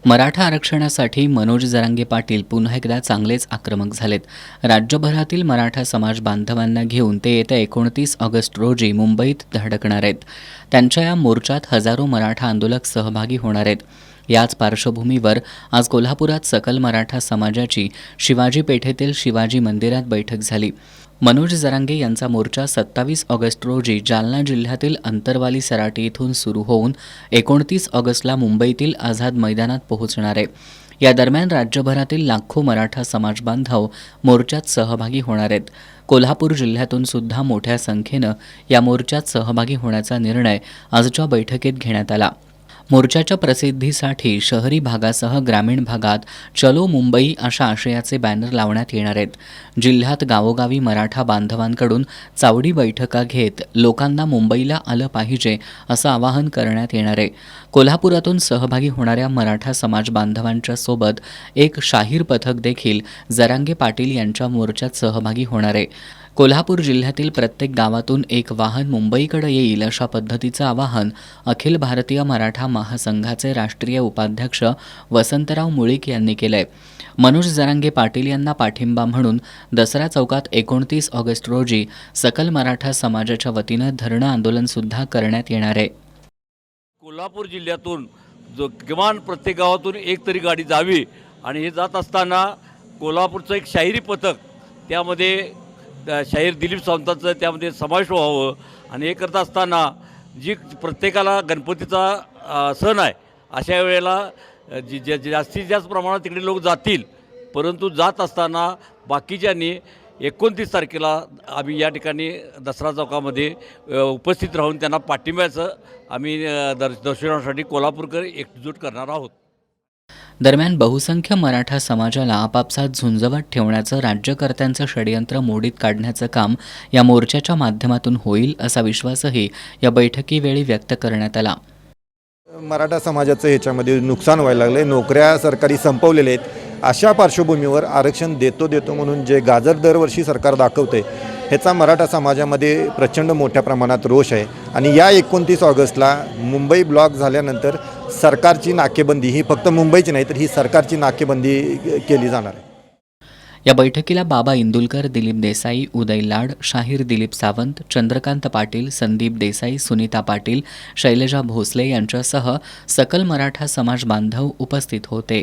मराठा आरक्षणासाठी मनोज जरांगे पाटील पुन्हा एकदा चांगलेच आक्रमक झालेत. राज्यभरातील मराठा समाज बांधवांना घेऊन ते येत्या 29 ऑगस्ट रोजी मुंबईत धडकणार आहेत. त्यांच्या या मोर्चात हजारो मराठा आंदोलक सहभागी होणार आहेत. याच पार्श्वभूमीवर आज कोल्हापुरात सकल मराठा समाजाची शिवाजी पेठेतील शिवाजी मंदिरात बैठक झाली. मनोज जरांगे यांचा मोर्चा 27 ऑगस्ट रोजी जालना जिल्ह्यातील अंतरवाली सराटी इथून सुरू होऊन 29 ऑगस्टला मुंबईतील आझाद मैदानात पोहोचणार आहे. या दरम्यान राज्यभरातील लाखो मराठा समाज बांधव मोर्चात सहभागी होणार आहेत. कोल्हापूर जिल्ह्यातून सुद्धा मोठ्या संख्येनं या मोर्चात सहभागी होण्याचा निर्णय आजच्या बैठकीत घेण्यात आला. मोर्चाच्या प्रसिद्धीसाठी शहरी भागासह ग्रामीण भागात चलो मुंबई अशा आशयाचे बॅनर लावण्यात येणार आहेत. जिल्ह्यात गावोगावी मराठा बांधवांकडून चावडी बैठका घेत लोकांना मुंबईला आलं पाहिजे असं आवाहन करण्यात येणार आहे. कोल्हापुरातून सहभागी होणाऱ्या मराठा समाज बांधवांच्या सोबत एक शाहीर पथक देखील जरांगे पाटील यांच्या मोर्चात सहभागी होणार आहे. कोल्हापूर जिल्ह्यातील प्रत्येक गावातून एक वाहन मुंबईकडे येईल अशा पद्धतीचं आवाहन अखिल भारतीय मराठा महासंघाचे राष्ट्रीय उपाध्यक्ष वसंतराव मुळीक यांनी केलंय. मनोज जरांगे पाटील यांना पाठिंबा म्हणून दसरा चौकात 29 ऑगस्ट रोजी सकल मराठा समाजाच्या वतीनं धरणं आंदोलनसुद्धा करण्यात येणार आहे. कोल्हापूर जिल्ह्यातून किमान प्रत्येक गावातून एक तरी गाडी जावी आणि हे जात असताना कोल्हापूरचं एक शाहिरी पथक, त्यामध्ये शाहीर दिलीप सावंतांचं त्यामध्ये समावेश व्हावं आणि हे करत असताना जी प्रत्येकाला गणपतीचा सण आहे अशा वेळेला जास्तीत जास्त प्रमाणात तिकडे लोक जातील, परंतु जात असताना बाकीच्यांनी 29 तारखेला आम्ही या ठिकाणी दसरा चौकामध्ये उपस्थित राहून त्यांना पाठिंब्याचं आम्ही दर्शवण्यासाठी कोल्हापूरकर एकजूट करणार आहोत. दरम्यान बहुसंख्य मराठा समाजाला आपापसात झुंजवत ठेवण्याचं राज्यकर्त्यांचं षडयंत्र मोडीत काढण्याचं काम या मोर्चाच्या माध्यमातून होईल असा विश्वासही या बैठकीवेळी व्यक्त करण्यात आला. मराठा समाजाचं ह्याच्यामध्ये नुकसान व्हायला लागलं आहे. नोकऱ्या सरकारी संपवलेल्या आहेत. अशा पार्श्वभूमीवर आरक्षण देतो म्हणून जे गाजर दरवर्षी सरकार दाखवते ह्याचा मराठा समाजामध्ये प्रचंड मोठ्या प्रमाणात रोष आहे. आणि या 29 ऑगस्टला मुंबई ब्लॉक झाल्यानंतर सरकारची नाकेबंदी ही फक्त मुंबईची नाही तर ही सरकारची नाकेबंदी केली जाणार आहे. या बैठकीला बाबा इंदुलकर, दिलीप देसाई, उदय लाड, शाहीर दिलीप सावंत, चंद्रकांत पाटील, संदीप देसाई, सुनीता पाटील, शैलजा भोसले यांच्यासह सकल मराठा समाज बांधव उपस्थित होते.